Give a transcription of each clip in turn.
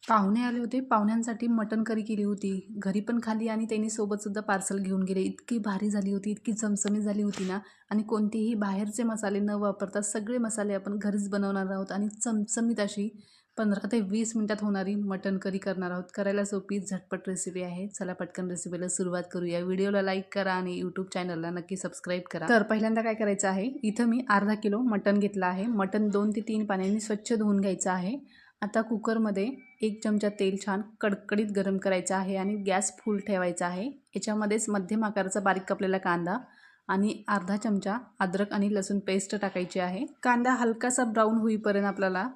पाहुणे आले होते. पाहुण्यांसाठी मटण करी केली होती. घरी पण खाल्ली आणि त्यांनी सोबतसुद्धा पार्सल घेऊन गेले. इतकी भारी झाली होती, इतकी चमचमीत झाली होती ना. आणि कोणतेही बाहेरचे मसाले न वापरता सगळे मसाले आपण घरीच बनवणार आहोत आणि चमचमीत अशी 15 ते 20 मिनिटात होणारी मटण करी करणार आहोत. करायला सोपी झटपट रेसिपी आहे. चला पटकन रेसिपीला सुरुवात करूया. व्हिडिओला लाईक करा आणि यूट्यूब चॅनलला नक्की सबस्क्राईब करा. तर पहिल्यांदा काय करायचं आहे, इथं मी अर्धा किलो मटण घेतलं आहे. मटण 2 ते 3 पाण्याने स्वच्छ धुवून घ्यायचं आहे. आता कुकरमध्ये 1 चमचा तेल छान कडकडीत गरम करायचं आहे आणि गॅस फुल ठेवायचा आहे. याच्यामध्येच मध्यम आकाराचा बारीक कापलेला कांदा आणि अर्धा चमचा अद्रक आणि लसूण पेस्ट टाकायची आहे. कांदा हलकासा ब्राऊन होईपर्यंत आपल्याला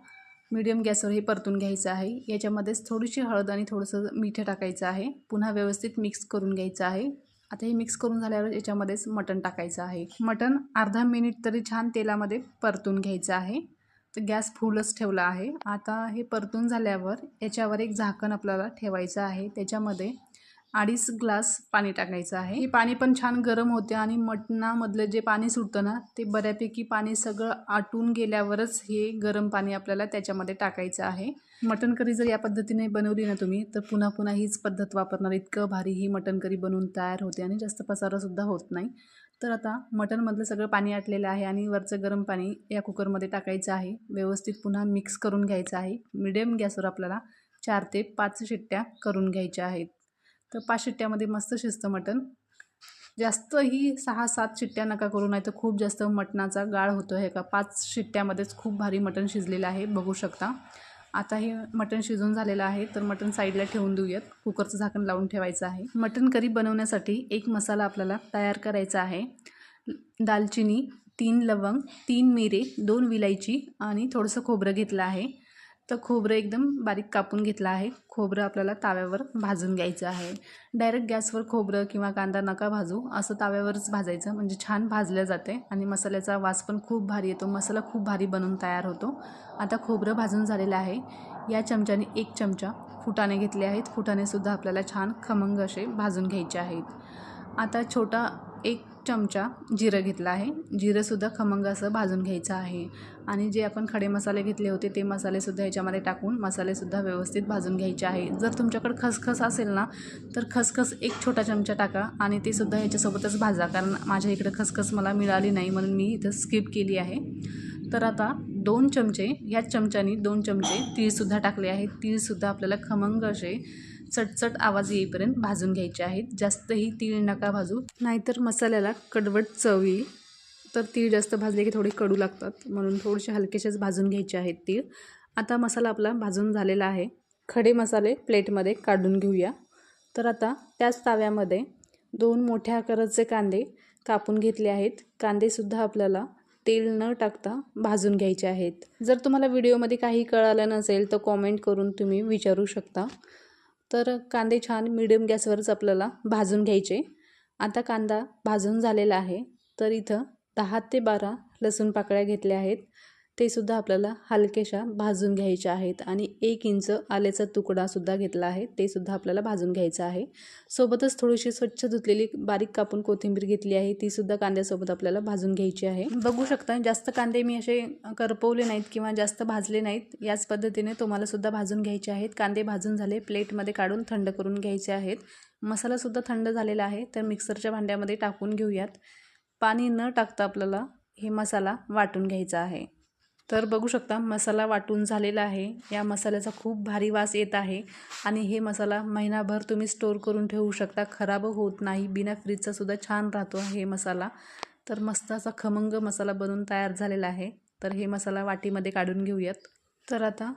मीडियम गॅसवर हे परतून घ्यायचं आहे. याच्यामध्येच थोडीशी हळद आणि थोडंसं मीठ टाकायचं आहे. पुन्हा व्यवस्थित मिक्स करून घ्यायचं आहे. आता हे मिक्स करून झाल्यावर याच्यामध्येच मटण टाकायचं आहे. मटण अर्धा मिनिट तरी छान तेलामध्ये परतून घ्यायचं आहे. तर गॅस फुलच ठेवला आहे. आता हे परतून झाल्यावर याच्यावर एक झाकण आपल्याला ठेवायचं आहे. त्याच्यामध्ये 2.5 ग्लास पाणी टाकायचं आहे. हे पाणी पण छान गरम होते आणि मटणामधलं जे पाणी सुटतं ना, ते बऱ्यापैकी पाणी सगळं आटून गेल्यावरच हे गरम पाणी आपल्याला त्याच्यामध्ये टाकायचं आहे. मटण करी जर या पद्धतीने बनवली ना तुम्ही, तर पुन्हा पुन्हा हीच पद्धत वापरणार. इतकं भारी ही मटण करी बनवून तयार होते आणि जास्त पसारासुद्धा होत नाही. तर आता मटणमधलं सगळं पाणी आटलेलं आहे आणि वरचं गरम पाणी या कुकरमध्ये टाकायचं आहे. व्यवस्थित पुन्हा मिक्स करून घ्यायचं आहे. मिडियम गॅसवर आपल्याला 4 ते 5 शिट्ट्या करून घ्यायच्या आहेत. तर 5 शिट्ट्यामध्ये मस्त शिजतं मटण. जास्तही 6-7 शिट्ट्या नका करू, नाही तर खूप जास्त मटणाचा गाळ होतो आहे का. 5 शिट्ट्यामध्येच खूप भारी मटण शिजलेलं आहे, बघू शकता. आता हे मटण शिजून झालेलं आहे, तर मटण साईडला ठेवून देऊयात. कुकरचं झाकण लावून ठेवायचं आहे. मटण करी बनवण्यासाठी एक मसाला आपल्याला तयार करायचा आहे. दालचिनी, 3 लवंग, 3 मिरे, 2 विलायची आणि थोडंसं खोबरं घेतलं आहे. तर खोबरं एकदम बारीक कापून घेतलं आहे. खोबरं आपल्याला ताव्यावर भाजून घ्यायचं आहे. डायरेक्ट गॅसवर खोबरं किंवा कांदा नका भाजू, असं ताव्यावरच भाजायचं, म्हणजे छान भाजलं जाते आणि मसाल्याचा वास पण खूप भारी येतो. मसाला खूप भारी बनून तयार होतो. आता खोबरं भाजून झालेलं आहे. या चमच्याने 1 चमचा फुटाणे घेतले आहेत. फुटाणेसुद्धा आपल्याला छान खमंग असे भाजून घ्यायचे आहेत. आता छोटा 1 चमचा जिरं घेतलं आहे. जिरंसुद्धा खमंग असं भाजून घ्यायचं आहे. आणि जे आपण खडे मसाले घेतले होते ते मसालेसुद्धा ह्याच्यामध्ये टाकून मसालेसुद्धा व्यवस्थित भाजून घ्यायचे आहे. जर तुमच्याकडे खसखस असेल ना, तर खसखस 1 छोटा चमचा टाका आणि ते सुद्धा ह्याच्यासोबतच भाजा. कारण माझ्या इकडे खसखस मला मिळाली नाही, म्हणून मी इथं स्किप केली आहे. तर आता 2 चमचे, ह्याच चमच्यानी 2 चमचे तीळसुद्धा टाकले आहेत. तीळसुद्धा आपल्याला खमंग असे चटचट आवाज येईपर्यंत भाजून घ्यायचे आहेत. जास्तही तीळ नका भाजू, नाहीतर मसाल्याला कडवट चव येईल. तर तीळ जास्त भाजले की थोडे कडू लागतात, म्हणून थोडेसे हलकेसेच भाजून घ्यायचे आहेत तीळ. आता मसाला आपला भाजून झालेला आहे. खडे मसाले प्लेटमध्ये काढून घेऊया. तर आता त्याच ताव्यामध्ये 2 मोठ्या आकाराचे कांदे कापून घेतले आहेत. कांदेसुद्धा आपल्याला तेल न टाकता भाजून घ्यायचे आहेत. जर तुम्हाला व्हिडिओमध्ये काही कळालं नसेल तर कॉमेंट करून तुम्ही विचारू शकता. तर कांदे छान मीडियम गॅसवरच आपल्याला भाजून घ्यायचे. आता कांदा भाजून झालेला आहे. तर इथं 10 ते 12 लसूण पाकळ्या घेतल्या आहेत. ते सुद्धा आपल्याला हलकेशा भाजून घ्यायच्या आहेत. आणि 1 इंच आल्याचा तुकडासुद्धा घेतला आहे. ते सुद्धा आपल्याला भाजून घ्यायचं आहे. सोबतच थोडीशी स्वच्छ धुतलेली बारीक कापून कोथिंबीर घेतली आहे. ती सुद्धा कांद्यासोबत आपल्याला भाजून घ्यायची आहे. बघू शकता, जास्त कांदे मी असे करपवले नाहीत किंवा जास्त भाजले नाहीत. याच पद्धतीने तुम्हाला सुद्धा भाजून घ्यायचे आहेत. कांदे भाजून झाले, प्लेटमध्ये काढून थंड करून घ्यायचे आहेत. मसालासुद्धा थंड झालेला आहे, तर मिक्सरच्या भांड्यामध्ये टाकून घेऊयात. पाणी न टाकता आपल्याला हे मसाला वाटून घ्यायचा आहे. तर बघू शकता, मसाला वाटून झालेला आहे. या मसाल्याचा खूप भारी वास येत आहे आणि हे मसाला महिनाभर तुम्ही स्टोर करून ठेवू शकता. खराब होत नाही, बिना फ्रीजचा सुद्धा छान राहतो हे मसाला. तर मस्त असा खमंग मसाला बनवून तयार झालेला आहे. तर हे मसाला वाटीमध्ये काढून घेऊयात. तर आता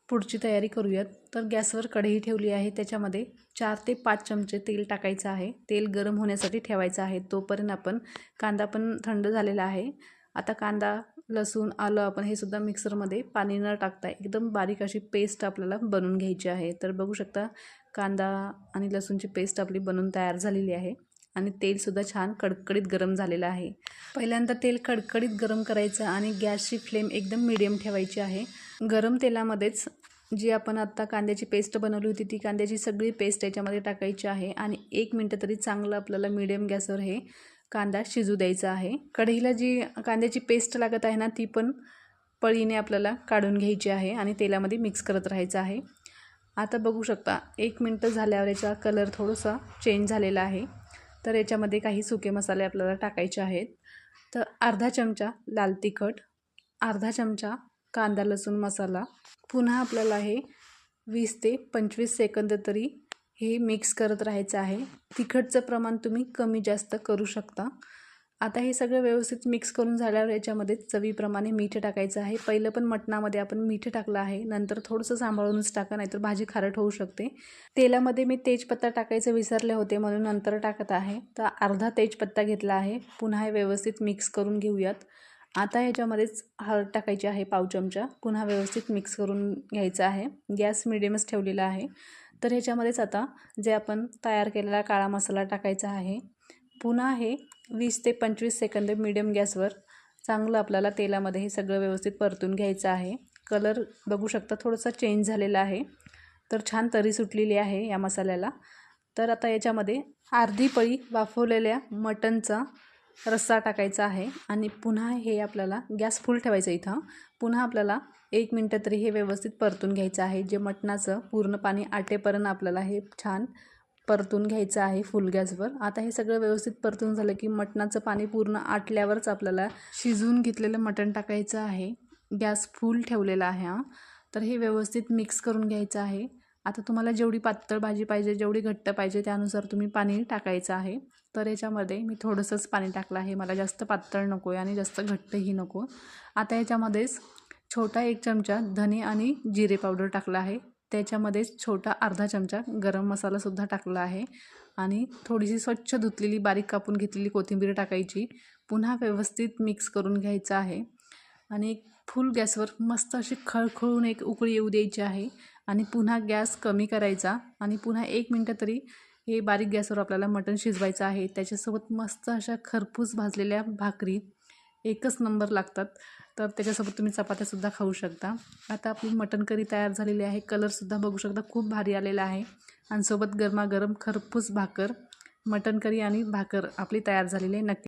पुढची तयारी करूयात. तर गॅसवर कढई ठेवली आहे. त्याच्यामध्ये 4 ते 5 चमचे तेल टाकायचं आहे. तेल गरम होण्यासाठी ठेवायचं आहे. तोपर्यंत आपण कांदा पण थंड झालेला आहे. आता कांदा, लसूण, आलं आपण हे सुद्धा मिक्सरमध्ये पाणी न टाकता एकदम बारीक अशी पेस्ट आपल्याला बनवून घ्यायची आहे. तर बघू शकता, कांदा आणि लसूणची पेस्ट आपली बनवून तयार झालेली आहे. आणि तेलसुद्धा छान कडकडीत गरम झालेलं आहे. पहिल्यांदा तेल कडकडीत गरम करायचं आणि गॅसची फ्लेम एकदम मीडियम ठेवायची आहे. गरम तेलामध्येच जी आपण आत्ता कांद्याची पेस्ट बनवली होती, ती कांद्याची सगळी पेस्ट याच्यामध्ये टाकायची आहे. आणि 1 मिनटं तरी चांगलं आपल्याला मीडियम गॅसवर हे कांदा शिजू द्यायचा आहे. कढईला जी कांद्याची पेस्ट लागत आहे ना, ती पण पळीने आपल्याला काढून घ्यायची आहे आणि तेलामध्ये मिक्स करत राहायचं आहे. आता बघू शकता 1 मिनटं झाल्यावर याचा कलर थोडासा चेंज झालेला आहे. तर याच्यामध्ये काही सुके मसाले आपल्याला टाकायचे आहेत. तर अर्धा चमचा लाल तिखट, अर्धा चमचा कांदा लसूण मसाला. पुन्हा आपल्याला हे 20 ते 25 सेकंद तरी हे मिक्स करत राहायचं आहे. तिखटचं प्रमाण तुम्ही कमी जास्त करू शकता. आता हे सगळं व्यवस्थित मिक्स करून झाल्यावर याच्यामध्ये चवीप्रमाणे मीठ टाकायचं आहे. पहिलं पण मटणामध्ये आपण मीठ टाकलं आहे, नंतर थोडंसं सांभाळूनच टाका, नाहीतर भाजी खारट होऊ शकते. तेलामध्ये मी तेजपत्ता टाकायचं विसरले होते म्हणून नंतर टाकत आहे. तर अर्धा तेजपत्ता घेतला आहे. पुन्हा हे व्यवस्थित मिक्स करून घेऊयात. आता ह्याच्यामध्येच हळद टाकायची आहे पाव चमचा. पुन्हा व्यवस्थित मिक्स करून घ्यायचं आहे. गॅस मिडियमच ठेवलेला आहे. तर ह्याच्यामध्येच आता जे आपण तयार केलेला काळा मसाला टाकायचा आहे. पुन्हा हे 20 ते 25 सेकंद मीडियम गॅसवर चांगलं आपल्याला तेलामध्ये हे सगळं व्यवस्थित परतून घ्यायचं आहे. कलर बघू शकता थोडासा चेंज झालेला आहे. तर छान तरी सुटलेली आहे या मसाल्याला. तर आता याच्यामध्ये अर्धी पळी वाफवलेल्या मटणचा रस्सा टाकायचा आहे आणि पुन्हा हे आपल्याला गॅस फुल ठेवायचं इथं. पुन्हा आपल्याला 1 मिनटं तरी हे व्यवस्थित परतून घ्यायचं आहे. जे मटणाचं पूर्ण पाणी आटेपर्यंत आपल्याला हे छान परतून घ्यायचं आहे फुल गॅसवर. आता हे सगळं व्यवस्थित परतून झालं की मटणाचं पाणी पूर्ण आटल्यावरच आपल्याला शिजवून घेतलेलं मटण टाकायचं आहे. गॅस फुल ठेवलेला आहे हा. तर हे व्यवस्थित मिक्स करून घ्यायचं आहे. आता तुम्हाला जेवढी पातळ भाजी पाहिजे, जेवढी घट्ट पाहिजे त्यानुसार तुम्ही पाणी टाकायचं आहे. तर याच्यामध्ये मी थोडंसंच पाणी टाकलं आहे. मला जास्त पातळ नको आहे आणि जास्त घट्टही नको. आता याच्यामध्येच छोटा 1 चमचा धने आणि जिरे पावडर टाकला आहे. त्याच्यामध्येच छोटा अर्धा चमचा गरम मसालासुद्धा टाकला आहे आणि थोडीशी स्वच्छ धुतलेली बारीक कापून घेतलेली कोथिंबीर टाकायची. पुन्हा व्यवस्थित मिक्स करून घ्यायचं आहे आणि फुल गॅसवर मस्त अशी खळखळून एक उकळी येऊ द्यायची आहे आणि पुन्हा गॅस कमी करायचा आणि पुन्हा 1 मिनटं तरी हे बारीक गॅसवर आपल्याला मटण शिजवायचं आहे. त्याच्यासोबत मस्त अशा खरपूस भाजलेल्या भाकरी एकच नंबर लागतात. तर त्याच्यासोबत तुम्ही चपात्यासुद्धा खाऊ शकता. आता आपली मटण करी तयार झालेली आहे. कलरसुद्धा बघू शकता खूप भारी आलेला आहे आणि सोबत गरमागरम खरपूस भाकर, मटण करी आणि भाकर आपली तयार झालेली आहे. नक्की